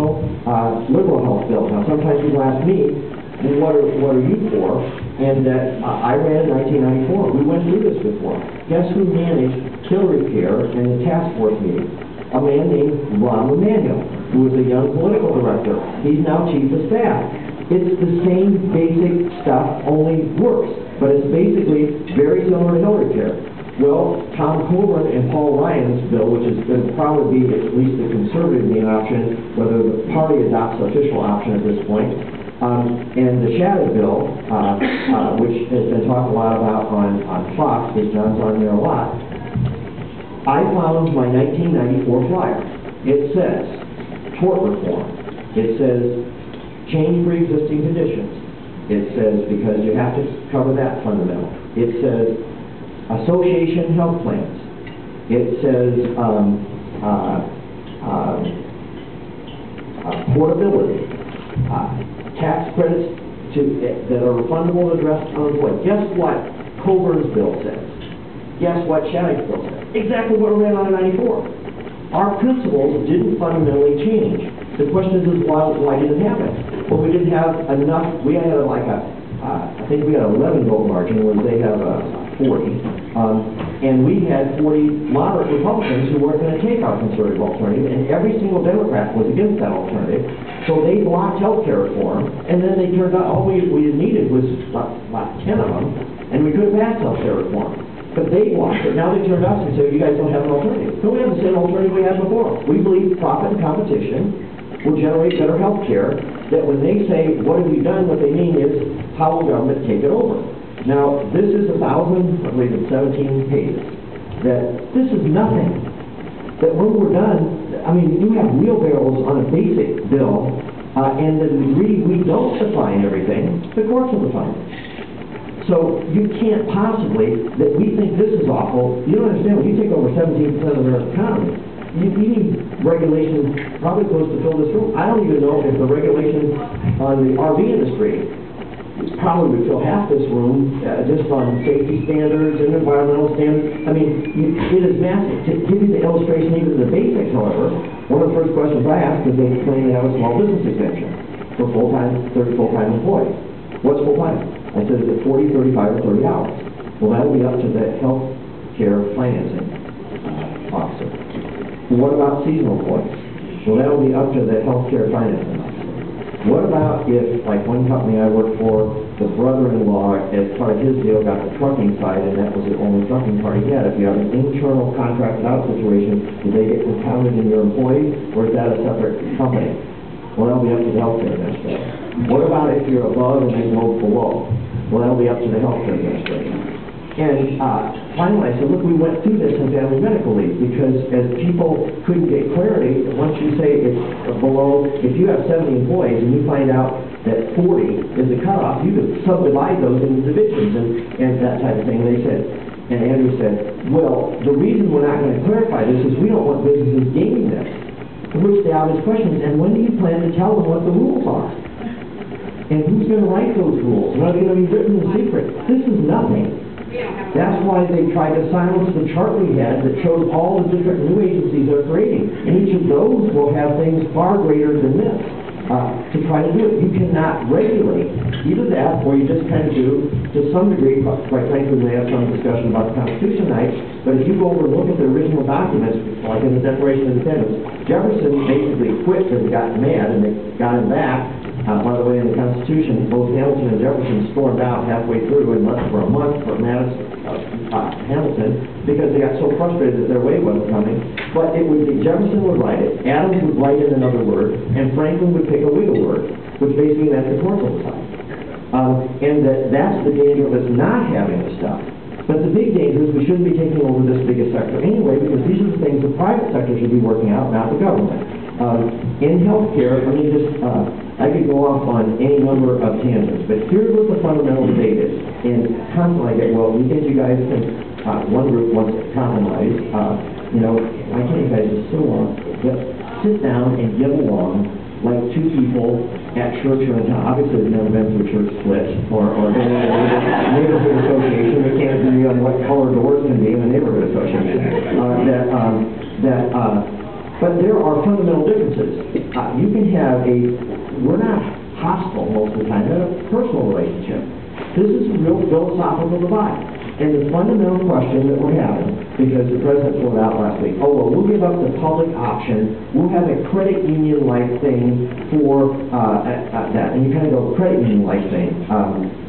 traditional liberal health bill. Now, sometimes people ask me, well, what are you for? And I ran in 1994. We went through this before. Guess who managed Hillary Care and the task force meeting? A man named Ron Emanuel, who was a young political director. He's now chief of staff. It's the same basic stuff, only worse. But it's basically very similar to Hillary Care. Well, Tom Coburn and Paul Ryan's bill, which is going to probably be at least the conservative main option, whether the party adopts the official option at this point, and the shadow bill, which has been talked a lot about on Fox, because John's on there a lot. I found my 1994 flyer. It says tort reform. It says change pre-existing conditions. It says because you have to cover that fundamental. It says association health plans. It says portability, tax credits that are refundable to address unemployed. Guess what Coburn's bill says? Guess what Shattuck's bill says? Exactly what we ran on in 94. Our principles didn't fundamentally change. The question is why did it happen? Well, we didn't have enough. We had I think we had an 11 vote margin, where they have 40. And we had 40 moderate Republicans who weren't going to take our conservative alternative, and every single Democrat was against that alternative. So they blocked health care reform, and then they turned out all we needed was about 10 of them, and we could have passed health care reform. But they blocked it. Now they turned to us and say, you guys don't have an alternative. So we have the same alternative we had before. We believe profit and competition will generate better health care, that when they say, what have you done, what they mean is, how will government take it over? Now, this is 1,017 pages. That this is nothing. That when we're done, I mean, you have wheelbarrows on a basic bill, and the degree we don't define everything, the courts will define it. So you can't possibly, that we think this is awful. You don't understand, when you take over 17% of American economy, you need regulations probably close to fill this room. I don't even know if the regulation on the RV industry probably would fill half this room, just on safety standards and environmental standards. I mean, it is massive. To give you the illustration, even the basics, however, one of the first questions I asked is they claim they have a small business exemption for full-time employees. What's full-time? I said, is it 40, 35, or 30 hours? Well, that'll be up to the health care financing officer. What about seasonal employees? Well, that'll be up to the health care financing officer. What about if, like one company I worked for, the brother-in-law, as part of his deal, got the trucking side, and that was the only trucking part he had? If you have an internal contracted out situation, do they get counted in your employees, or is that a separate company? Well, that'll be up to the health care administrator. What about if you're above and they go below? Well, that'll be up to the health care administrator. And finally, I said, look, we went through this in family medical leave, because as people couldn't get clarity, once you say it's below, if you have 70 employees and you find out that 40 is the cutoff, you could subdivide those into divisions and that type of thing. They said, and Andrew said, well, the reason we're not going to clarify this is we don't want businesses gaining this. To which the obvious question is, and when do you plan to tell them what the rules are? And who's going to write those rules? And are they going to be written in secret? This is nothing. That's why they tried to silence the chart we had that shows all the different new agencies they're creating. And each of those will have things far greater than this to try to do it. You cannot regulate either that, or you just kind of do, to some degree, quite frankly, we may have some discussion about the Constitution tonight, but if you go over and look at the original documents, like in the Declaration of Independence, Jefferson basically quit because he got mad, and they got him back. By the way, in the Constitution, both Hamilton and Jefferson stormed out halfway through and left for a month for Hamilton, because they got so frustrated that their way wasn't coming. But it would be, Jefferson would write it, Adams would write in another word, and Franklin would pick a wiggle word, which basically meant the courts will decide. And that's the danger of us not having the stuff. But the big danger is we shouldn't be taking over this biggest sector anyway, because these are the things the private sector should be working out, not the government. In healthcare, let me just, I could go off on any number of tangents, but here's what the fundamental debate is. And constantly I get, well, we think you guys can, one group wants to compromise. You know, why can't you guys just sit down and get along like two people at church or in town? Obviously, they've never been to a church split or a neighborhood association. They can't agree on what color doors can be in a neighborhood association. But there are fundamental differences. You can have we're not hostile most of the time, they're a personal relationship. This is a real philosophical divide. And the fundamental question that we're having, because the president pulled out last week, oh, well, we'll give up the public option, we'll have a credit union-like thing for that. And you kind of go, credit union-like thing,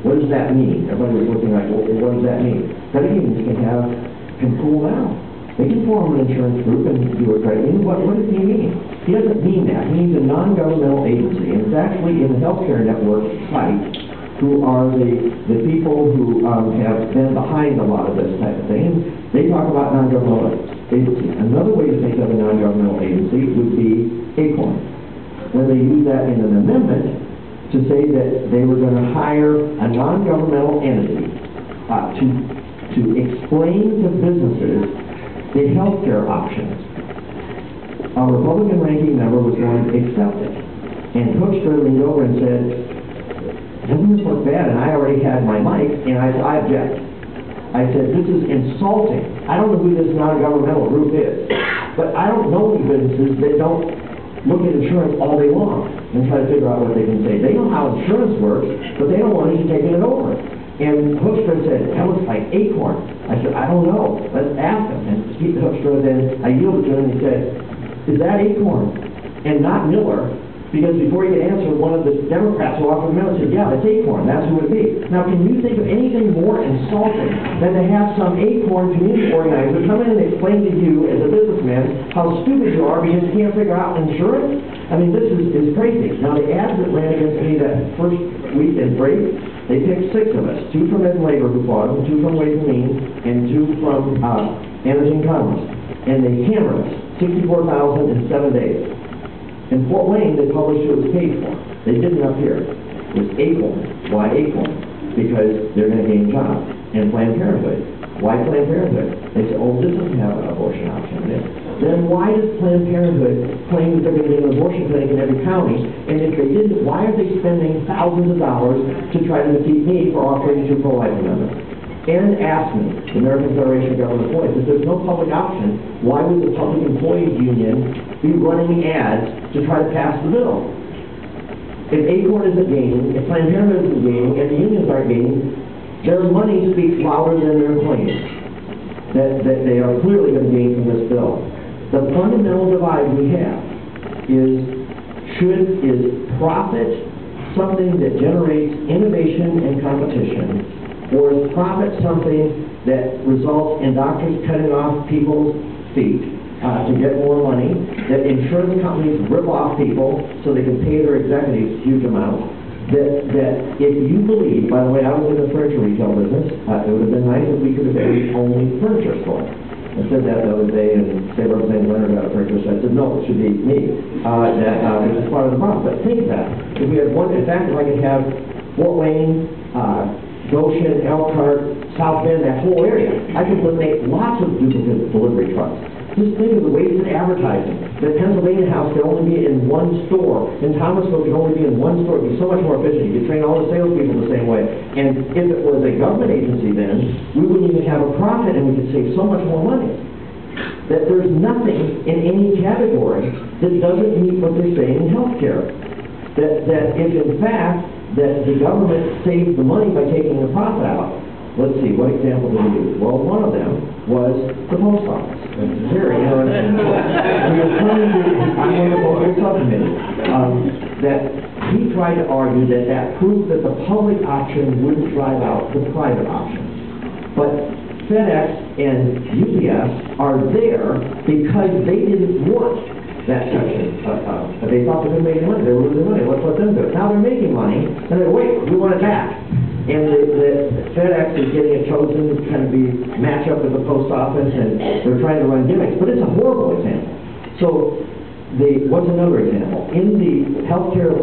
what does that mean? Everybody was looking like, well, what does that mean? Credit unions can cool down. They can form an insurance group and do a credit union. What does he mean? He doesn't mean that. He means a non-governmental agency. And it's actually in the healthcare network site who are the people who have been behind a lot of this type of thing. They talk about non-governmental agency. Another way to think of a non-governmental agency would be ACORN. When they use that in an amendment to say that they were going to hire a non-governmental entity to explain to businesses the healthcare options. A Republican ranking member was going to accept it. And Hoekstra leaned over and said, doesn't this look bad? And I already had my mic, and I said, I object. I said, this is insulting. I don't know who this non-governmental group is, but I don't know any businesses that don't look at insurance all day long and try to figure out what they can say. They know how insurance works, but they don't want you taking it over. And Hoekstra said, that looks like ACORN. I said, I don't know. Let's ask him. And Hoekstra then, I yielded to him and he said, is that ACORN and not Miller? Because before he could answer, one of the Democrats who offered the amendment said, yeah, it's ACORN. That's who it would be. Now, can you think of anything more insulting than to have some ACORN community organizer come in and explain to you as a businessman how stupid you are because you can't figure out insurance? I mean, this is crazy. Now, the ads that ran against me that first week in break, they picked 6 of us, 2 from Ed and Labor who fought them, 2 from Ways and Means, and 2 from Energy and Commerce. And they hammered us, $64,000 in 7 days. In Fort Wayne, they published who it was paid for. They didn't up here. It was ACORN. Why ACORN? Because they're going to gain jobs. And Planned Parenthood. Why Planned Parenthood? They said, oh, this doesn't have an abortion option in it. Then why does Planned Parenthood claim that they're going to get an abortion clinic in every county? And if they didn't, why are they spending thousands of dollars to try to defeat me for offering 2 pro-life amendments? And ask me, the American Federation of Government Employees, if there's no public option, why would the Public Employees Union be running ads to try to pass the bill? If ACORN isn't gaining, if Planned Parenthood isn't gaining, and the unions aren't gaining, their money speaks louder than their claims that they are clearly going to gain from this bill. The fundamental divide we have is profit something that generates innovation and competition, or is profit something that results in doctors cutting off people's feet to get more money, that insurance companies rip off people so they can pay their executives huge amounts, that if you believe, by the way, I was in the furniture retail business, it would have been nice if we could have been the only furniture store. I said that the other day, and State Representative Leonard got a furniture store. I said, no, it should be me. This is part of the problem. But think of that. If we had one, in fact, if I could have Fort Wayne, Goshen, Elkhart, South Bend, that whole area, I could eliminate lots of duplicate delivery trucks. Just think of the wasted advertising. That Pennsylvania House could only be in one store, and Thomasville could only be in one store. It would be so much more efficient. You could train all the salespeople the same way. And if it was a government agency then, we wouldn't even have a profit and we could save so much more money. That there's nothing in any category that doesn't meet what they're saying in healthcare. That if in fact that the government saves the money by taking the profit out. Let's see, what example did we use? Well, one of them was the post office. It's very interesting. We were trying to, I'm on the postal subcommittee, that he tried to argue that proved that the public option wouldn't drive out the private option. But FedEx and UPS are there because they didn't want that section. They thought they couldn't make any money. They were losing money. Let's let them do it. Now they're making money, and they wait, we want it back. And the FedEx is getting it chosen to kind of be match up with the post office, and they're trying to run gimmicks. But it's a horrible example. So, what's another example? In the healthcare